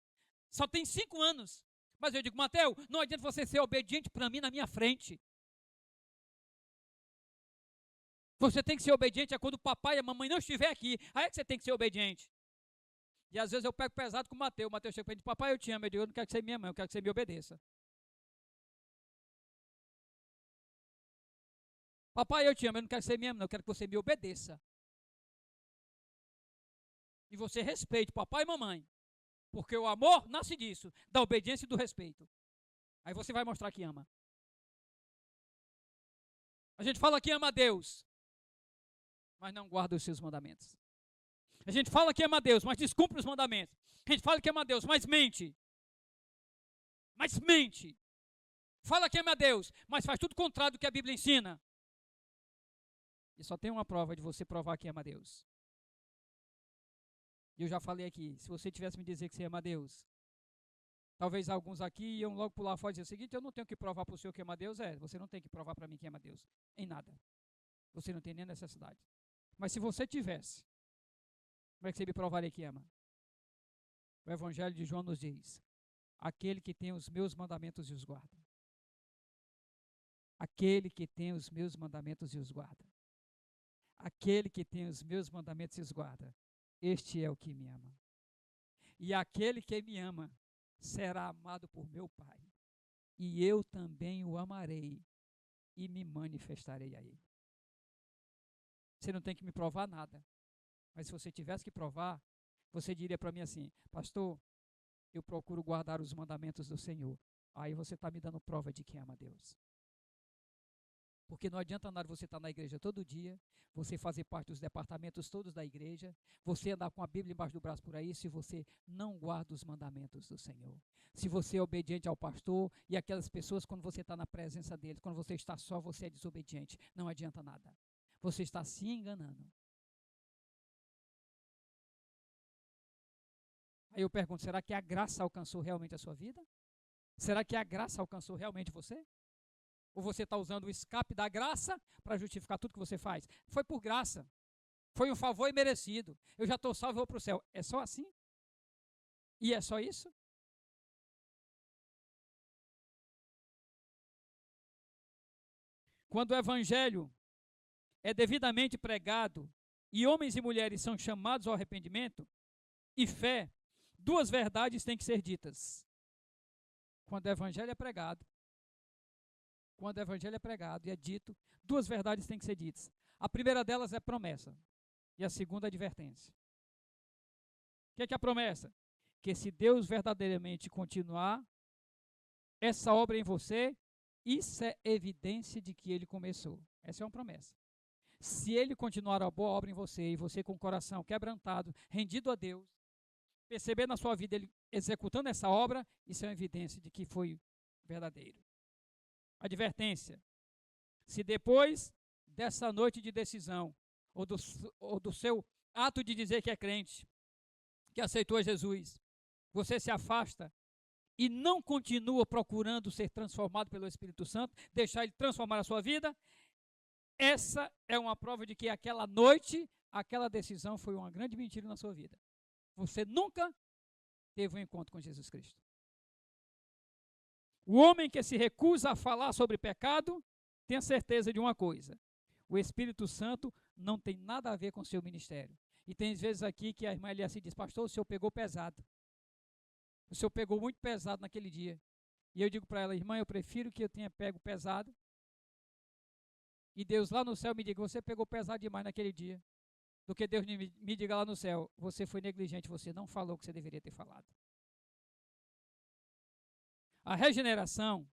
só tem 5 anos. Mas eu digo, Mateus, não adianta você ser obediente para mim na minha frente. Você tem que ser obediente quando o papai e a mamãe não estiver aqui. Aí é que você tem que ser obediente. E às vezes eu pego pesado com o Mateus. O Mateus chega para mim e diz, papai, eu te amo. Eu digo, eu não quero que você seja minha mãe, eu quero que você me obedeça. Papai, eu te amo, eu não quero que você me ame, não, eu quero que você me obedeça. E você respeite papai e mamãe. Porque o amor nasce disso, da obediência e do respeito. Aí você vai mostrar que ama. A gente fala que ama a Deus, mas não guarda os seus mandamentos. A gente fala que ama a Deus, mas descumpre os mandamentos. A gente fala que ama a Deus, mas mente. Mas mente. Fala que ama a Deus, mas faz tudo contrário do que a Bíblia ensina. E só tem uma prova de você provar que ama a Deus. E eu já falei aqui, se você tivesse me dizer que você ama a Deus, talvez alguns aqui iam logo pular fora e dizer o seguinte, eu não tenho que provar para o senhor que ama a Deus. Você não tem que provar para mim que ama a Deus. Em nada. Você não tem nem necessidade. Mas se você tivesse, como é que você me provaria que ama? O Evangelho de João nos diz, aquele que tem os meus mandamentos e os guarda. Aquele que tem os meus mandamentos e os guarda. Aquele que tem os meus mandamentos e os guarda, este é o que me ama. E aquele que me ama será amado por meu Pai. E eu também o amarei e me manifestarei a ele. Você não tem que me provar nada. Mas se você tivesse que provar, você diria para mim assim, pastor, eu procuro guardar os mandamentos do Senhor. Aí você está me dando prova de que ama a Deus. Porque não adianta nada você estar na igreja todo dia, você fazer parte dos departamentos todos da igreja, você andar com a Bíblia embaixo do braço por aí, se você não guarda os mandamentos do Senhor. Se você é obediente ao pastor e aquelas pessoas, quando você está na presença deles, quando você está só, você é desobediente. Não adianta nada. Você está se enganando. Aí eu pergunto, será que a graça alcançou realmente a sua vida? Será que a graça alcançou realmente você? Ou você está usando o escape da graça para justificar tudo que você faz? Foi por graça. Foi um favor imerecido. Eu já estou salvo e vou para o céu. É só assim? E é só isso? Quando o evangelho é devidamente pregado e homens e mulheres são chamados ao arrependimento e fé, 2 verdades têm que ser ditas. Quando o evangelho é pregado, e é dito, 2 verdades têm que ser ditas. A primeira delas é promessa e a segunda é advertência. O que é a promessa? Que se Deus verdadeiramente continuar essa obra em você, isso é evidência de que Ele começou. Essa é uma promessa. Se Ele continuar a boa obra em você, e você com o coração quebrantado, rendido a Deus, perceber na sua vida Ele executando essa obra, isso é uma evidência de que foi verdadeiro. Advertência. Se depois dessa noite de decisão, ou do seu ato de dizer que é crente, que aceitou a Jesus, você se afasta e não continua procurando ser transformado pelo Espírito Santo, deixar ele transformar a sua vida, essa é uma prova de que aquela noite, aquela decisão foi uma grande mentira na sua vida. Você nunca teve um encontro com Jesus Cristo. O homem que se recusa a falar sobre pecado, tenha certeza de uma coisa: o Espírito Santo não tem nada a ver com o seu ministério. E tem vezes aqui que a irmã Elias diz: pastor, o senhor pegou pesado. O senhor pegou muito pesado naquele dia. E eu digo para ela: irmã, eu prefiro que eu tenha pego pesado e Deus lá no céu me diga: você pegou pesado demais naquele dia, do que Deus me diga lá no céu: você foi negligente, você não falou o que você deveria ter falado. A regeneração,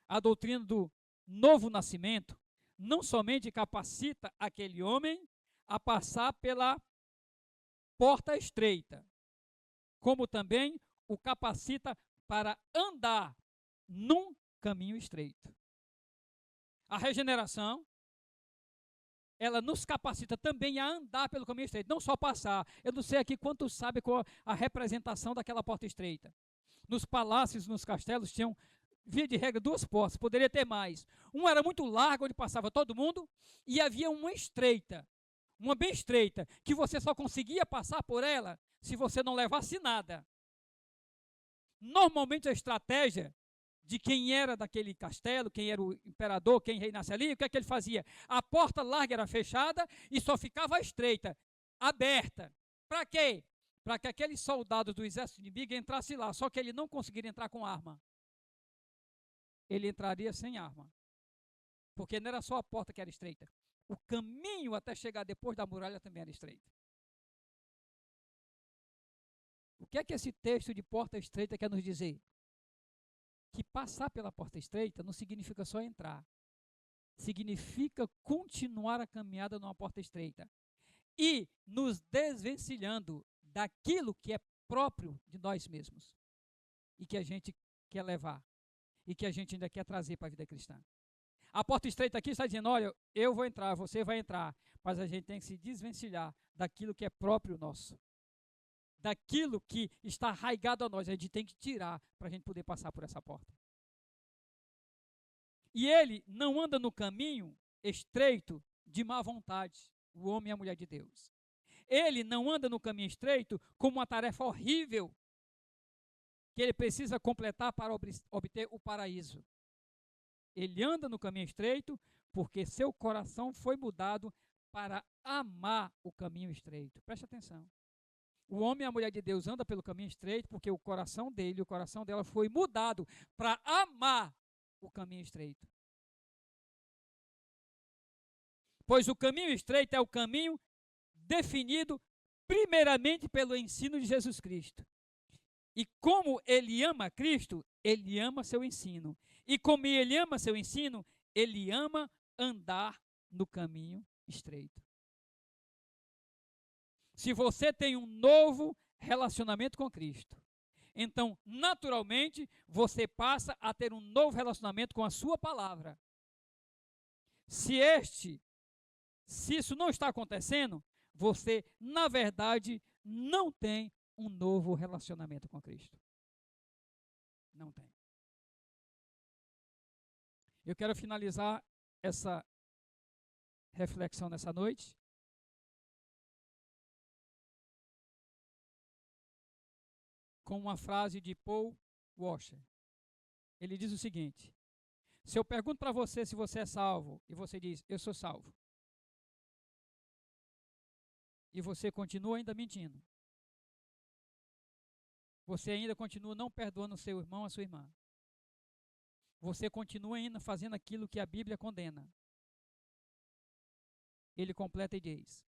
a doutrina do novo nascimento, não somente capacita aquele homem a passar pela porta estreita, como também o capacita para andar num caminho estreito. A regeneração, ela nos capacita também a andar pelo caminho estreito, não só passar. Eu não sei aqui quantos sabem qual a representação daquela porta estreita. Nos palácios, nos castelos, tinham, via de regra, duas portas, poderia ter mais. Uma era muito larga, onde passava todo mundo, e havia uma estreita, uma bem estreita, que você só conseguia passar por ela se você não levasse nada. Normalmente a estratégia de quem era daquele castelo, quem era o imperador, quem reinasse ali, o que é que ele fazia? A porta larga era fechada e só ficava a estreita, aberta. Para quê? Para que aqueles soldados do exército inimigo entrassem lá, só que ele não conseguiria entrar com arma. Ele entraria sem arma, porque não era só a porta que era estreita, o caminho até chegar depois da muralha também era estreito. O que é que esse texto de porta estreita quer nos dizer? Que passar pela porta estreita não significa só entrar, significa continuar a caminhada numa porta estreita e nos desvencilhando daquilo que é próprio de nós mesmos e que a gente quer levar e que a gente ainda quer trazer para a vida cristã. A porta estreita aqui está dizendo: olha, eu vou entrar, você vai entrar, mas a gente tem que se desvencilhar daquilo que é próprio nosso, daquilo que está arraigado a nós, a gente tem que tirar para a gente poder passar por essa porta. E ele não anda no caminho estreito de má vontade, o homem e a mulher de Deus. Ele não anda no caminho estreito como uma tarefa horrível que ele precisa completar para obter o paraíso. Ele anda no caminho estreito porque seu coração foi mudado para amar o caminho estreito. Preste atenção. O homem e a mulher de Deus andam pelo caminho estreito porque o coração dele, o coração dela foi mudado para amar o caminho estreito. Pois o caminho estreito é o caminho definido primeiramente pelo ensino de Jesus Cristo. E como ele ama Cristo, ele ama seu ensino. E como ele ama seu ensino, ele ama andar no caminho estreito. Se você tem um novo relacionamento com Cristo, então, naturalmente, você passa a ter um novo relacionamento com a sua palavra. Se isso não está acontecendo, você, na verdade, não tem um novo relacionamento com Cristo. Não tem. Eu quero finalizar essa reflexão nessa noite com uma frase de Paul Washer. Ele diz o seguinte: se eu pergunto para você se você é salvo, e você diz, eu sou salvo, e você continua ainda mentindo, você ainda continua não perdoando o seu irmão, a sua irmã, você continua ainda fazendo aquilo que a Bíblia condena, ele completa e diz: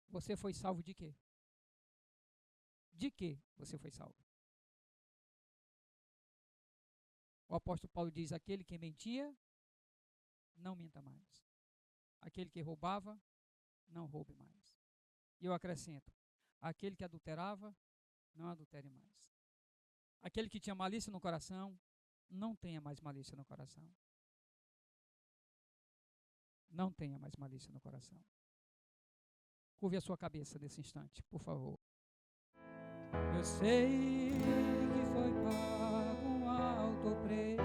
você foi salvo de quê? De que você foi salvo? O apóstolo Paulo diz: aquele que mentia, não minta mais. Aquele que roubava, não roube mais. E eu acrescento: aquele que adulterava, não adultere mais. Aquele que tinha malícia no coração, não tenha mais malícia no coração. Não tenha mais malícia no coração. Curve a sua cabeça nesse instante, por favor. Eu sei que foi pago um alto preço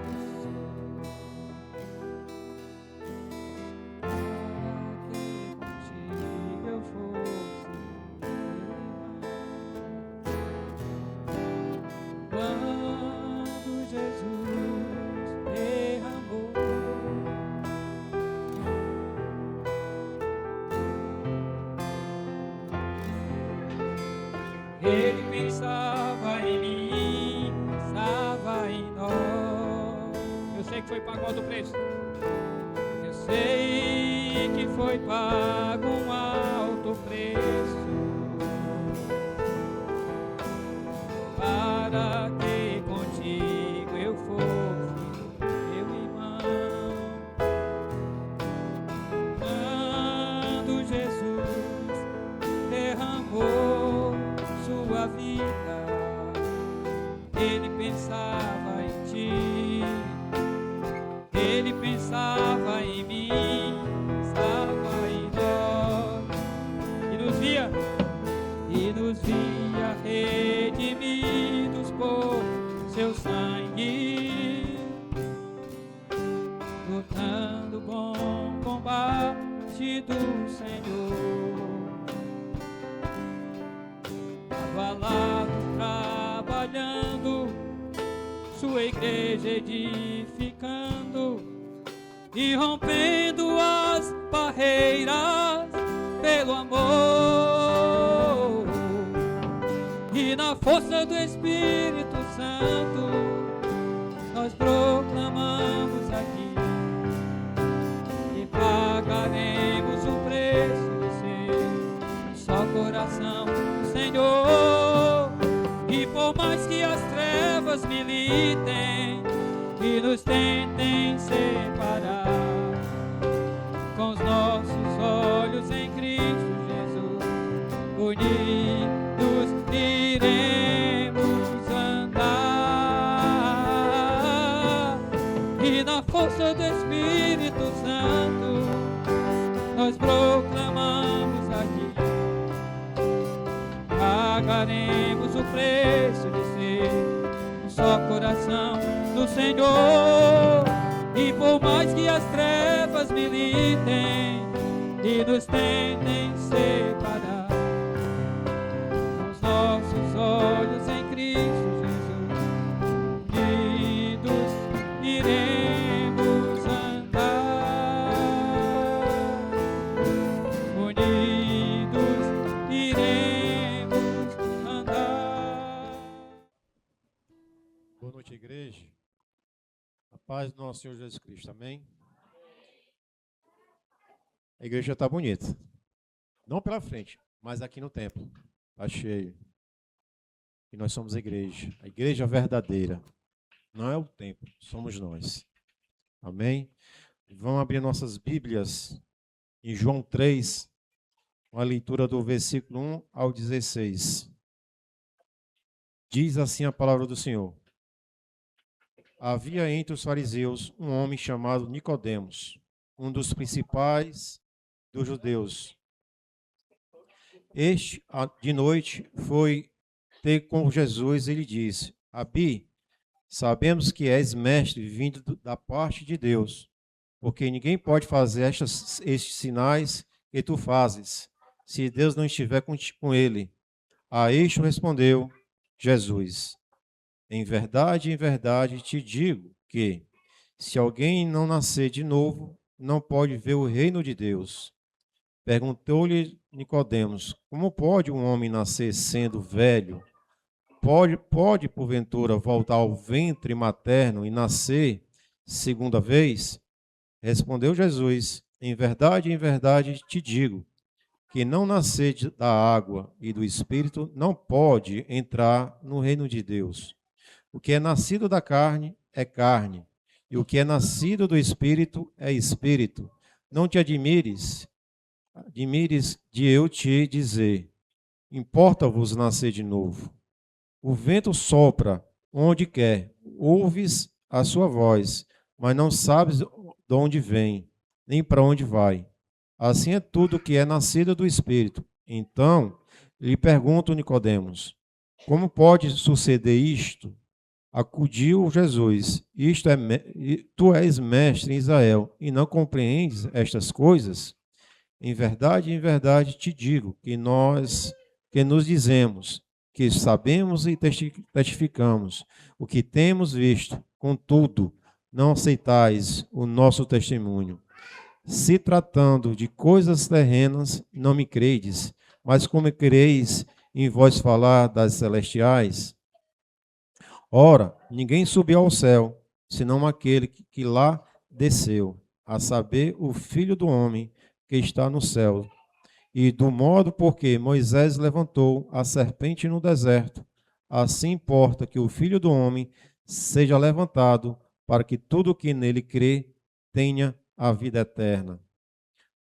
para que contigo eu fosse quando Jesus derramou Ele pensava em mim, pensava em nós. Eu sei que foi pago alto preço. Eu sei que foi pago um alto preço para que contigo eu fosse meu irmão. Quando Jesus derramou sua vida, ele pensava em ti, ele pensava em mim, pensava em nós, e nos via redimidos por seu sangue, lutando bom combate do Senhor. Abalado, trabalhando, sua igreja edificando e rompendo as barreiras pelo amor. E na força do Espírito Santo nós proclamamos aqui e pagaremos o preço de ser só coração do Senhor. E por mais que as trevas militem e nos tentem separar, com os nossos olhos em Cristo Jesus, unidos iremos andar. E na força do Espírito Santo nós proclamamos aqui, pagaremos o preço de ser um só coração do Senhor. E por mais que as trevas militem e nos tentem separar, com os nossos olhos em Cristo Jesus, unidos iremos andar, unidos iremos andar. Boa noite, igreja. A paz do nosso Senhor Jesus Cristo, amém? A igreja está bonita. Não pela frente, mas aqui no templo. Está cheio. E nós somos a igreja verdadeira. Não é o templo, somos nós. Amém? Vamos abrir nossas Bíblias em João 3, uma leitura do versículo 1 ao 16. Diz assim a palavra do Senhor. Havia entre os fariseus um homem chamado Nicodemos, um dos principais dos judeus. Este, de noite, foi ter com Jesus e lhe disse: Rabi, sabemos que és mestre vindo da parte de Deus, porque ninguém pode fazer estes sinais que tu fazes, se Deus não estiver com ele. A isto respondeu Jesus: em verdade te digo que, se alguém não nascer de novo, não pode ver o reino de Deus. Perguntou-lhe Nicodemos: como pode um homem nascer sendo velho? Pode, porventura, voltar ao ventre materno e nascer segunda vez? Respondeu Jesus: em verdade te digo, que não nascer da água e do Espírito não pode entrar no reino de Deus. O que é nascido da carne é carne, e o que é nascido do Espírito é Espírito. Não te admires de eu te dizer: importa-vos nascer de novo. O vento sopra onde quer, ouves a sua voz, mas não sabes de onde vem, nem para onde vai. Assim é tudo que é nascido do Espírito. Então, lhe pergunto Nicodemos: Como pode suceder isto? Acudiu Jesus: Tu és mestre em Israel e não compreendes estas coisas? Em verdade te digo que nos dizemos que sabemos e testificamos o que temos visto, contudo, não aceitais o nosso testemunho. Se tratando de coisas terrenas, não me credes, mas como creis em vós falar das celestiais? Ora, ninguém subiu ao céu, senão aquele que lá desceu, a saber, o Filho do Homem que está no céu. E do modo porque Moisés levantou a serpente no deserto, assim importa que o Filho do Homem seja levantado, para que tudo que nele crê tenha a vida eterna.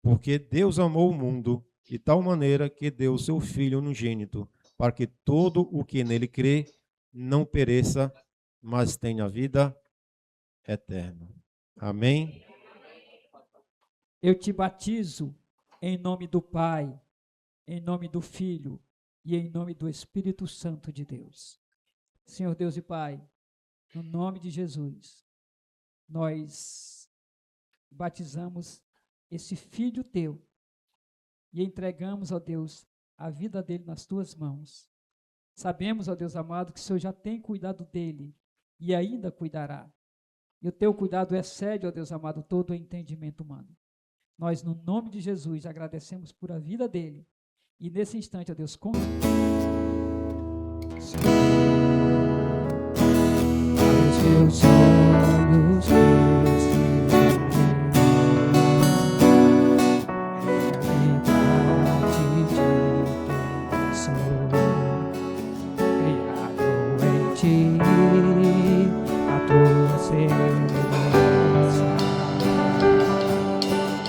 Porque Deus amou o mundo de tal maneira que deu o seu Filho unigênito, para que todo o que nele crê não pereça, mas tenha vida eterna. Amém? Eu te batizo em nome do Pai, em nome do Filho e em nome do Espírito Santo de Deus. Senhor Deus e Pai, no nome de Jesus, nós batizamos esse filho teu e entregamos, ó Deus, a vida dele nas tuas mãos. Sabemos, ó Deus amado, que o Senhor já tem cuidado dele e ainda cuidará. E o teu cuidado excede, ó Deus amado, todo o entendimento humano. Nós, no nome de Jesus, agradecemos por a vida dele. E nesse instante, ó Deus, os meus olhos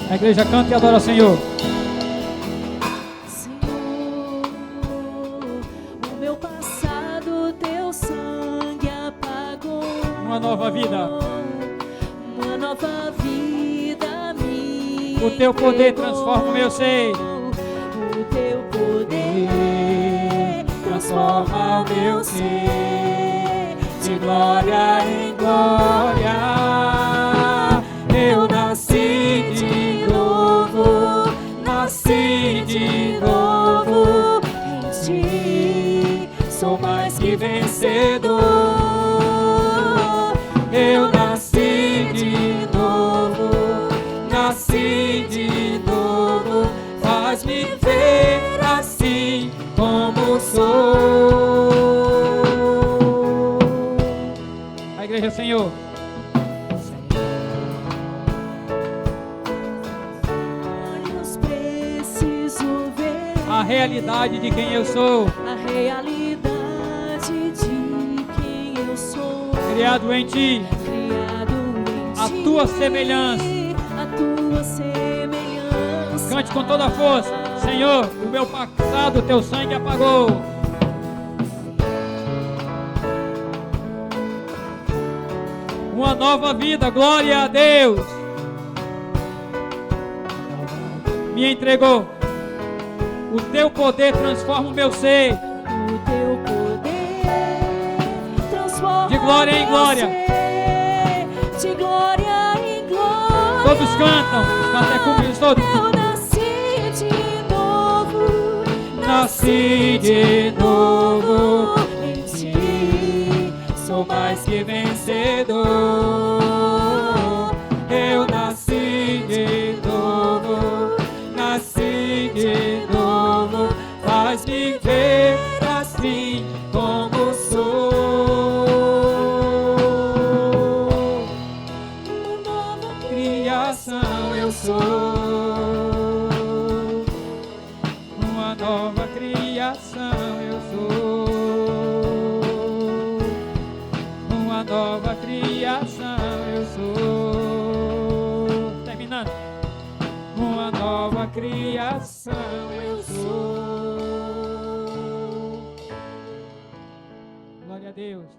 a igreja canta e adora o Senhor. Senhor, o meu passado teu sangue apagou. Uma nova vida. Uma nova vida me O teu poder transforma o meu ser. O teu poder transforma o meu ser. De glória em glória eu nasci de novo em ti, sou mais que vencedor. Eu nasci de novo, faz-me ver assim como sou. A igreja, Senhor. A realidade de quem eu sou. A realidade de quem eu sou. Criado em ti. A tua semelhança. Cante com toda a força. Senhor, o meu passado, teu sangue apagou. Uma nova vida, glória a Deus. Me entregou. O teu poder transforma o meu ser. O teu poder transforma de glória em glória. De glória em glória. Todos cantam. Canta comigo todos. Eu nasci de novo em ti. Sou mais que vencedor. Eu nasci de novo. Faz-me ver assim como sou. Uma nova criação eu sou. Uma nova criação eu sou. Uma nova criação eu sou. Terminando. Uma nova criação eu sou. Glória a Deus.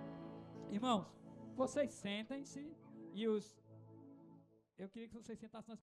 Irmãos, vocês sentem-se e eu queria que vocês sentassem nas